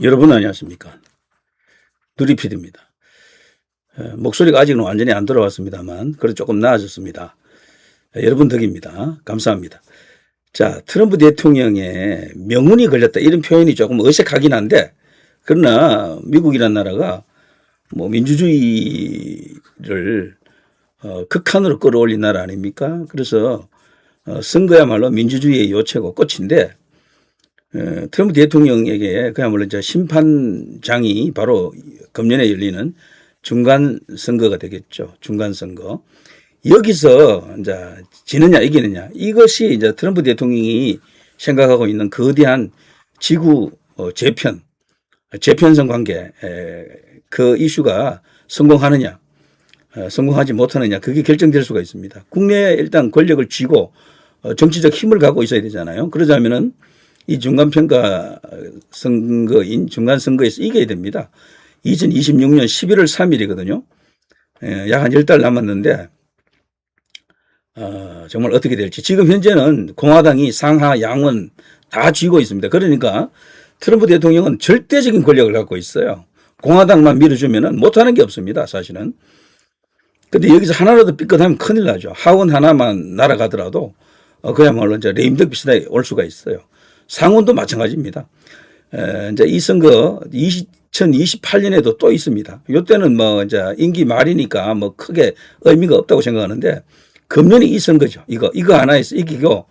여러분 안녕하십니까. 누리피디입니다. 목소리가 아직은 완전히 안 돌아왔습니다만 그래도 조금 나아졌습니다. 여러분 덕입니다. 감사합니다. 자, 트럼프 대통령의 명운이 걸렸다 이런 표현이 조금 어색하긴 한데, 그러나 미국이라는 나라가 뭐 민주주의를 극한으로 끌어올린 나라 아닙니까? 그래서 선거야말로 민주주의의 요체고 꽃인데, 트럼프 대통령에게 그야말로 이제 심판장이 바로 금년에 열리는 중간 선거가 되겠죠. 중간 선거. 여기서 이제 지느냐 이기느냐, 이것이 이제 트럼프 대통령이 생각하고 있는 거대한 지구 재편성 관계, 그 이슈가 성공하느냐 성공하지 못하느냐, 그게 결정될 수가 있습니다. 국내에 일단 권력을 쥐고 정치적 힘을 갖고 있어야 되잖아요. 그러자면은 이 중간평가 선거인 중간선거에서 이겨야 됩니다. 2026년 11월 3일이거든요. 약 한 10달 남았는데 정말 어떻게 될지. 지금 현재는 공화당이 상하 양원 다 쥐고 있습니다. 그러니까 트럼프 대통령은 절대적인 권력을 갖고 있어요. 공화당만 밀어주면 못하는 게 없습니다, 사실은. 근데 여기서 하나라도 삐끗하면 큰일 나죠. 하원 하나만 날아가더라도 그야말로 이제 레임덕 비슷하게 올 수가 있어요. 상원도 마찬가지입니다. 이제 이 선거 2028년에도 또 있습니다. 이때는 뭐 이제 임기 말이니까 뭐 크게 의미가 없다고 생각하는데, 금년이 이 선거죠. 이거 하나에서 이기고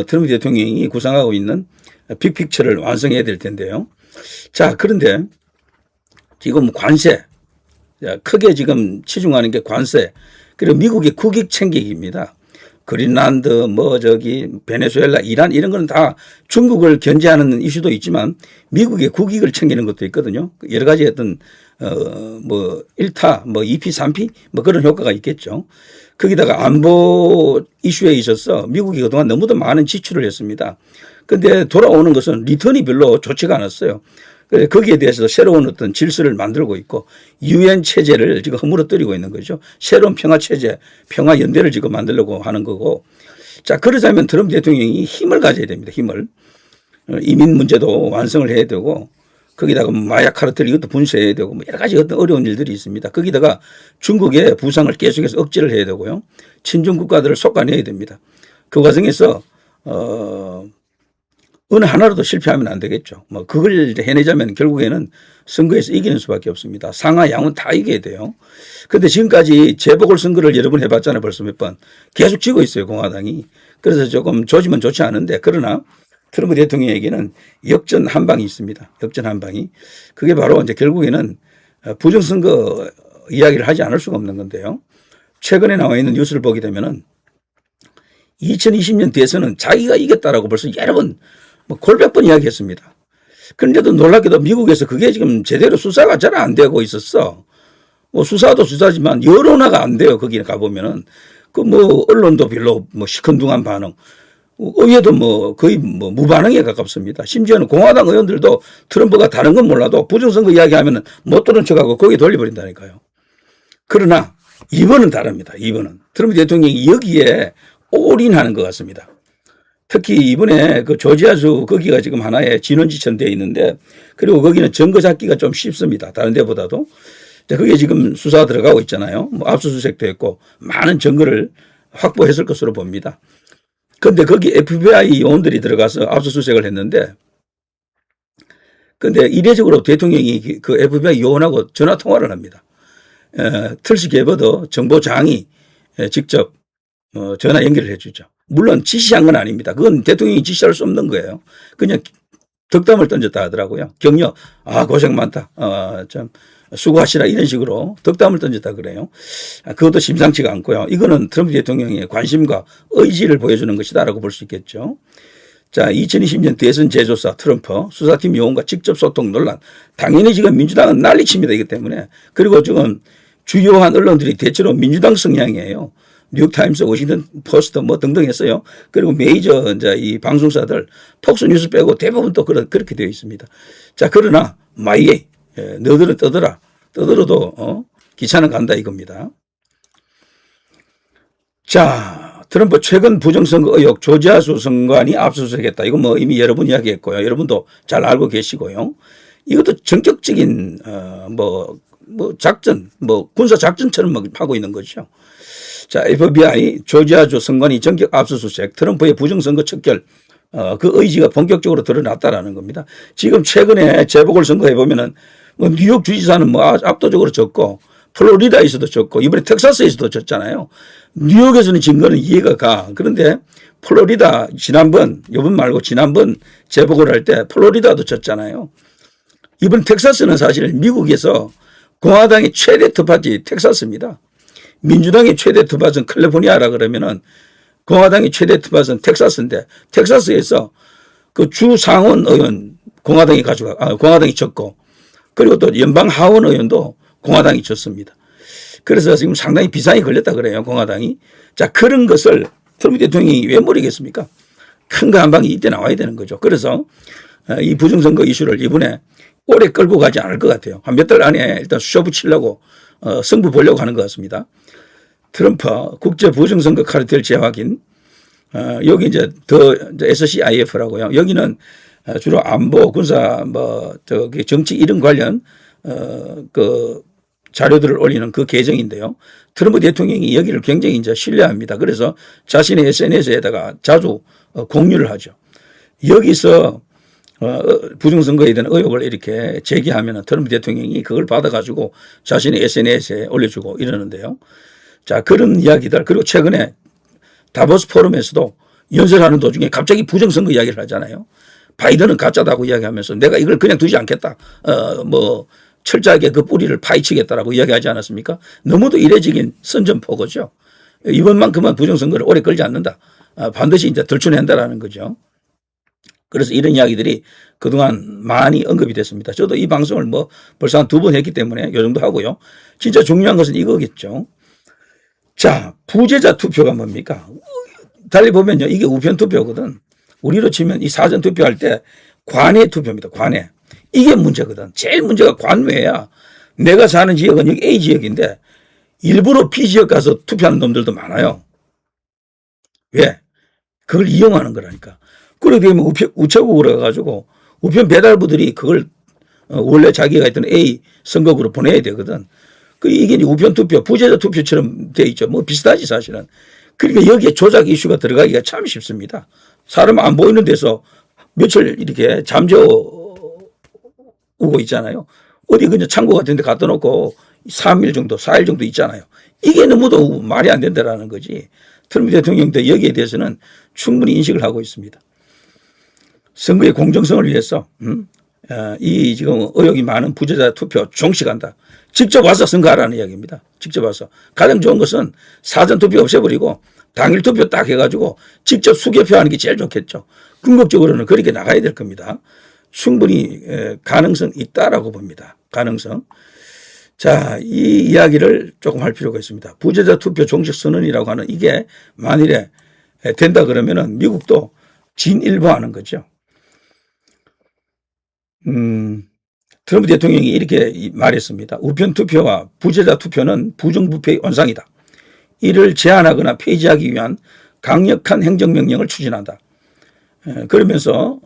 트럼프 대통령이 구상하고 있는 빅픽처를 완성해야 될 텐데요. 자, 그런데 지금 관세, 크게 지금 치중하는 게 관세, 그리고 미국의 국익 챙기기입니다. 그린란드, 베네수엘라, 이란 이런 거는 다 중국을 견제하는 이슈도 있지만 미국의 국익을 챙기는 것도 있거든요. 여러 가지 어떤 1타, 2피, 3피 그런 효과가 있겠죠. 거기다가 안보 이슈에 있어서 미국이 그동안 너무도 많은 지출을 했습니다. 그런데 돌아오는 것은 리턴이 별로 좋지가 않았어요. 거기에 대해서 새로운 어떤 질서를 만들고 있고, 유엔 체제를 지금 허물어뜨리고 있는 거죠. 새로운 평화 체제, 평화 연대를 지금 만들려고 하는 거고. 자, 그러자면 트럼프 대통령이 힘을 가져야 됩니다. 힘을. 이민 문제도 완성을 해야 되고, 거기다가 마약 카르텔 이것도 분쇄해야 되고, 여러 가지 어떤 어려운 일들이 있습니다. 거기다가 중국의 부상을 계속해서 억제를 해야 되고요. 친중 국가들을 솎아내야 됩니다. 그 과정에서 어느 하나라도 실패하면 안 되겠죠. 그걸 해내자면 결국에는 선거에서 이기는 수밖에 없습니다. 상하 양원 다 이겨야 돼요. 그런데 지금까지 재보궐선거를 여러 번 해봤잖아요. 벌써 몇 번. 계속 지고 있어요, 공화당이. 그래서 조금 조지면 좋지 않은데, 그러나 트럼프 대통령에게는 역전 한 방이 있습니다. 역전 한 방이. 그게 바로 이제 결국에는 부정선거 이야기를 하지 않을 수가 없는 건데요. 최근에 나와 있는 뉴스를 보게 되면은 2020년 대선은 자기가 이겼다라고 벌써 여러 번 골백 번 이야기했습니다. 그런데도 놀랍게도 미국에서 그게 지금 제대로 수사가 잘 안 되고 있었어. 수사도 수사지만 여론화가 안 돼요. 거기 가보면은. 언론도 별로 시큰둥한 반응. 의회도 거의 무반응에 가깝습니다. 심지어는 공화당 의원들도 트럼프가 다른 건 몰라도 부정선거 이야기하면은 못 들은 척하고 거기에 돌려버린다니까요. 그러나 이번은 다릅니다. 이번은. 트럼프 대통령이 여기에 올인하는 것 같습니다. 특히 이번에 그 조지아주 거기가 지금 하나의 진원지처럼 되어 있는데, 그리고 거기는 증거 잡기가 좀 쉽습니다. 다른 데보다도. 그게 지금 수사 들어가고 있잖아요. 압수수색도 했고 많은 증거를 확보했을 것으로 봅니다. 그런데 거기 FBI 요원들이 들어가서 압수수색을 했는데, 그런데 이례적으로 대통령이 그 FBI 요원하고 전화 통화를 합니다. 털시 게버더 정보장이 직접 전화 연결을 해 주죠. 물론 지시한 건 아닙니다. 그건 대통령이 지시할 수 없는 거예요. 그냥 덕담을 던졌다 하더라고요. 격려, 고생 많다. 참 수고하시라, 이런 식으로 덕담을 던졌다 그래요. 그것도 심상치가 않고요. 이거는 트럼프 대통령의 관심과 의지를 보여주는 것이다라고 볼 수 있겠죠. 자, 2020년 대선 재조사 트럼프 수사팀 요원과 직접 소통 논란. 당연히 지금 민주당은 난리칩니다. 이것 때문에. 그리고 지금 주요한 언론들이 대체로 민주당 성향이에요. 뉴욕타임스, 워싱턴 포스트 등등 했어요. 그리고 메이저 이제 이 방송사들 폭스뉴스 빼고 대부분 또 그렇게 되어 있습니다. 자, 그러나 마이웨이, 너들은 떠들어도 기차는 간다 이겁니다. 자, 트럼프 최근 부정선거 의혹, 조지아주 선관위 압수수색했다. 이거 이미 여러 번 이야기했고요. 여러분도 잘 알고 계시고요. 이것도 전격적인 작전, 군사 작전처럼 막 하고 있는 거죠. 자, FBI 조지아주 선관위 전격 압수수색, 트럼프의 부정선거 척결, 그 의지가 본격적으로 드러났다라는 겁니다. 지금 최근에 재보궐선거 해보면은 뉴욕 주지사는 압도적으로 졌고, 플로리다에서도 졌고, 이번에 텍사스에서도 졌잖아요. 뉴욕에서는 진 거는 이해가 가. 그런데 플로리다 이번 말고 지난번 재보궐 할 때 플로리다도 졌잖아요. 이번 텍사스는 사실 미국에서 공화당의 최대 투파지 텍사스입니다. 민주당의 최대 투파지는 캘리포니아라 그러면은 공화당의 최대 투파지는 텍사스인데, 텍사스에서 그 주 상원 의원 공화당이 졌고, 그리고 또 연방 하원 의원도 공화당이 졌습니다. 그래서 지금 상당히 비상이 걸렸다 그래요, 공화당이. 자, 그런 것을 트럼프 대통령이 왜 모르겠습니까? 큰 거 한 방이 이때 나와야 되는 거죠. 그래서 이 부정선거 이슈를 이번에 오래 끌고 가지 않을 것 같아요. 한 몇 달 안에 일단 쑤셔 붙이려고 승부 보려고 하는 것 같습니다. 트럼프 국제 부정선거 카르텔 재확인, 여기 이제 SCIF라고요. 여기는 주로 안보, 군사, 정치 이런 관련 그 자료들을 올리는 그 계정인데요. 트럼프 대통령이 여기를 굉장히 이제 신뢰합니다. 그래서 자신의 SNS에다가 자주 공유를 하죠. 여기서 부정선거에 대한 의혹을 이렇게 제기하면 트럼프 대통령이 그걸 받아가지고 자신의 SNS에 올려주고 이러는데요. 자, 그런 이야기들, 그리고 최근에 다보스 포럼에서도 연설하는 도중에 갑자기 부정선거 이야기를 하잖아요. 바이든은 가짜다고 이야기하면서 내가 이걸 그냥 두지 않겠다. 철저하게 그 뿌리를 파헤치겠다라고 이야기하지 않았습니까? 너무도 이례적인 선전포고죠. 이번만큼은 부정선거를 오래 끌지 않는다. 반드시 이제 들춰낸다라는 거죠. 그래서 이런 이야기들이 그동안 많이 언급이 됐습니다. 저도 이 방송을 벌써 한 2번 했기 때문에 이 정도 하고요. 진짜 중요한 것은 이거겠죠. 자, 부재자 투표가 뭡니까? 달리 보면요, 이게 우편 투표거든. 우리로 치면 이 사전 투표할 때 관외 투표입니다. 관외. 이게 문제거든. 제일 문제가 관외야. 내가 사는 지역은 여기 A 지역인데 일부러 B 지역 가서 투표하는 놈들도 많아요. 왜? 그걸 이용하는 거라니까. 그러게 되면 우체국으로 가가지고 우편 배달부들이 그걸 원래 자기가 있던 A 선거구로 보내야 되거든. 이게 우편 투표, 부재자 투표처럼 돼 있죠. 비슷하지 사실은. 그러니까 여기에 조작 이슈가 들어가기가 참 쉽습니다. 사람 안 보이는 데서 며칠 이렇게 잠재우고 있잖아요. 어디 그냥 창고 같은 데 갖다 놓고 3일 정도, 4일 정도 있잖아요. 이게 너무도 말이 안 된다라는 거지. 트럼프 대통령도 여기에 대해서는 충분히 인식을 하고 있습니다. 선거의 공정성을 위해서 이 지금 의혹이 많은 부재자 투표 종식한다. 직접 와서 선거하라는 이야기입니다. 직접 와서. 가장 좋은 것은 사전 투표 없애버리고 당일 투표 딱 해가지고 직접 수개표하는 게 제일 좋겠죠. 궁극적으로는 그렇게 나가야 될 겁니다. 충분히 가능성 있다라고 봅니다. 가능성. 자, 이 이야기를 조금 할 필요가 있습니다. 부재자 투표 종식 선언이라고 하는 이게 만일에 된다 그러면은 미국도 진일보하는 거죠. 트럼프 대통령이 이렇게 말했습니다. 우편 투표와 부재자 투표는 부정부패의 원상이다. 이를 제한하거나 폐지하기 위한 강력한 행정명령을 추진한다. 그러면서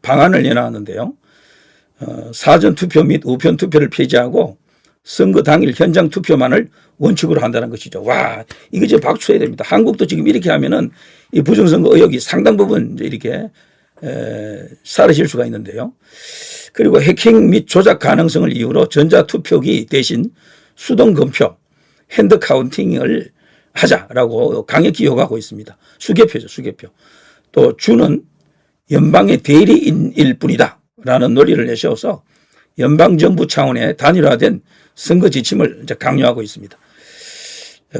방안을 내놨는데요. 사전투표 및 우편투표를 폐지하고 선거 당일 현장 투표만을 원칙으로 한다는 것이죠. 와, 이거 이제 박수 쳐야 됩니다. 한국도 지금 이렇게 하면은 이 부정선거 의혹이 상당 부분 이렇게 사라질 수가 있는데요. 그리고 해킹 및 조작 가능성을 이유로 전자투표기 대신 수동검표, 핸드카운팅을 하자라고 강력히 요구하고 있습니다. 수개표죠, 수개표. 또 주는 연방의 대리인일 뿐이다 라는 논리를 내세워서 연방정부 차원의 단일화된 선거 지침을 이제 강요하고 있습니다.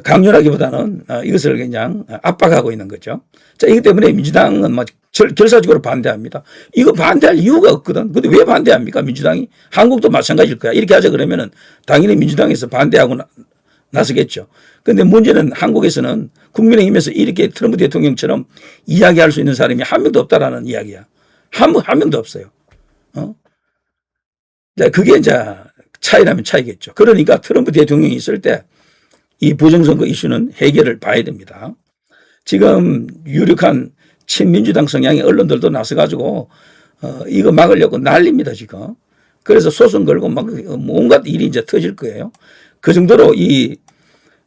강요라기보다는 이것을 그냥 압박하고 있는 거죠. 자, 이것 때문에 민주당은 결사적으로 반대합니다. 이거 반대할 이유가 없거든. 근데 왜 반대합니까? 민주당이? 한국도 마찬가지일 거야. 이렇게 하자 그러면은 당연히 민주당에서 반대하고 나서겠죠. 근데 문제는 한국에서는 국민의힘에서 이렇게 트럼프 대통령처럼 이야기할 수 있는 사람이 한 명도 없다라는 이야기야. 한 명도 없어요. 자, 그게 이제 차이라면 차이겠죠. 그러니까 트럼프 대통령이 있을 때 이 부정선거 이슈는 해결을 봐야 됩니다. 지금 유력한 친민주당 성향의 언론들도 나서가지고 이거 막으려고 난립니다 지금. 그래서 소송 걸고 막 온갖 일이 이제 터질 거예요. 그 정도로 이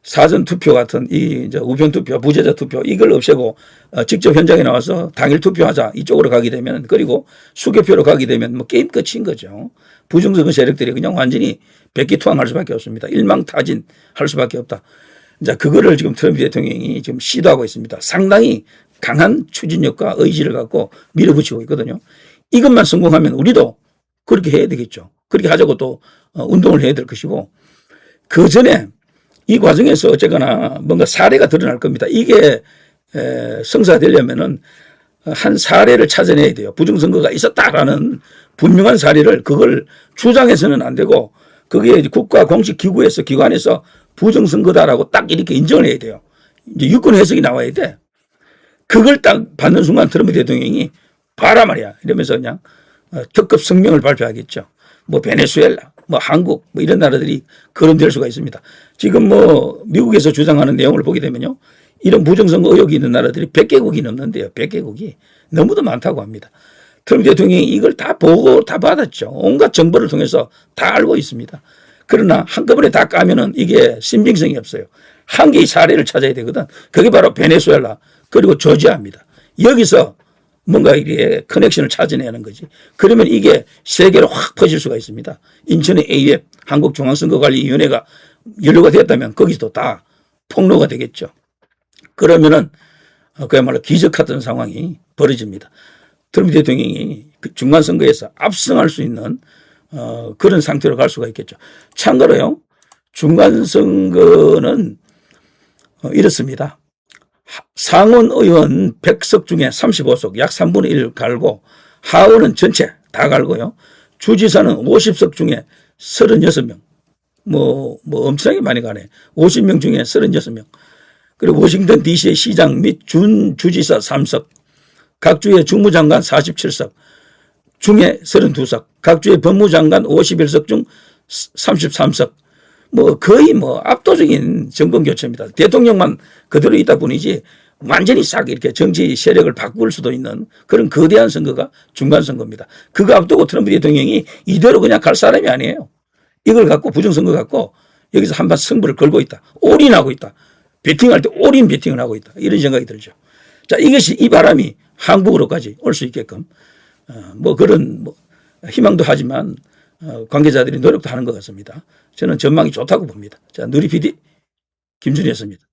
사전 투표 같은 이 이제 우편 투표, 부재자 투표 이걸 없애고 직접 현장에 나와서 당일 투표하자 이쪽으로 가게 되면, 그리고 수개표로 가게 되면 뭐 게임 끝인 거죠. 부정선거 세력들이 그냥 완전히 백기투항할 수밖에 없습니다. 일망타진할 수밖에 없다. 이제 그거를 지금 트럼프 대통령이 지금 시도하고 있습니다. 상당히 강한 추진력과 의지를 갖고 밀어붙이고 있거든요. 이것만 성공하면 우리도 그렇게 해야 되겠죠. 그렇게 하자고 또 운동을 해야 될 것이고, 그 전에 이 과정에서 어쨌거나 뭔가 사례가 드러날 겁니다. 이게 성사되려면은 한 사례를 찾아내야 돼요. 부정선거가 있었다라는 분명한 사례를, 그걸 주장해서는 안 되고 그게 국가 공식 기구에서 기관에서 부정선거다라고 딱 이렇게 인정을 해야 돼요. 이제 유권 해석이 나와야 돼. 그걸 딱 받는 순간 트럼프 대통령이 봐라 말이야 이러면서 그냥 특급 성명을 발표하겠죠. 뭐 베네수엘라, 뭐 한국, 뭐 이런 나라들이 거론될 수가 있습니다. 지금 뭐 미국에서 주장하는 내용을 보게 되면요, 이런 부정선거 의혹이 있는 나라들이 100개국이 넘는데요. 100개국이 너무도 많다고 합니다. 트럼프 대통령이 이걸 다 보고 다 받았죠. 온갖 정보를 통해서 다 알고 있습니다. 그러나 한꺼번에 다 까면은 이게 신빙성이 없어요. 한 개의 사례를 찾아야 되거든. 그게 바로 베네수엘라 그리고 조지아입니다. 여기서 뭔가 이게 커넥션을 찾아내는 거지. 그러면 이게 세계로 확 퍼질 수가 있습니다. 인천의 AF 한국중앙선거관리위원회가 연루가 됐다면 거기서도 다 폭로가 되겠죠. 그러면은 그야말로 기적 같은 상황이 벌어집니다. 트럼프 대통령이 중간선거에서 압승할 수 있는 그런 상태로 갈 수가 있겠죠. 참고로요, 중간선거는 이렇습니다. 상원 의원 100석 중에 35석, 약 3분의 1 갈고, 하원은 전체 다 갈고요. 주지사는 50석 중에 36명. 뭐 엄청나게 많이 가네. 50명 중에 36명. 그리고 워싱턴 DC의 시장 및 주지사 3석, 각 주의 주무장관 47석 중에 32석, 각 주의 법무장관 51석 중 33석. 뭐 거의 뭐 압도적인 정권 교체입니다. 대통령만 그대로 있다 뿐이지 완전히 싹 이렇게 정치 세력을 바꿀 수도 있는 그런 거대한 선거가 중간선거입니다. 그거 앞두고 트럼프 대통령이 이대로 그냥 갈 사람이 아니에요. 이걸 갖고 부정선거 갖고 여기서 한번 승부를 걸고 있다. 올인하고 있다. 배팅할 때 올인 배팅을 하고 있다. 이런 생각이 들죠. 자, 이것이 이 바람이 한국으로까지 올 수 있게끔 뭐 그런 뭐 희망도 하지만 관계자들이 노력도 하는 것 같습니다. 저는 전망이 좋다고 봅니다. 자, 누리 PD 김준희였습니다.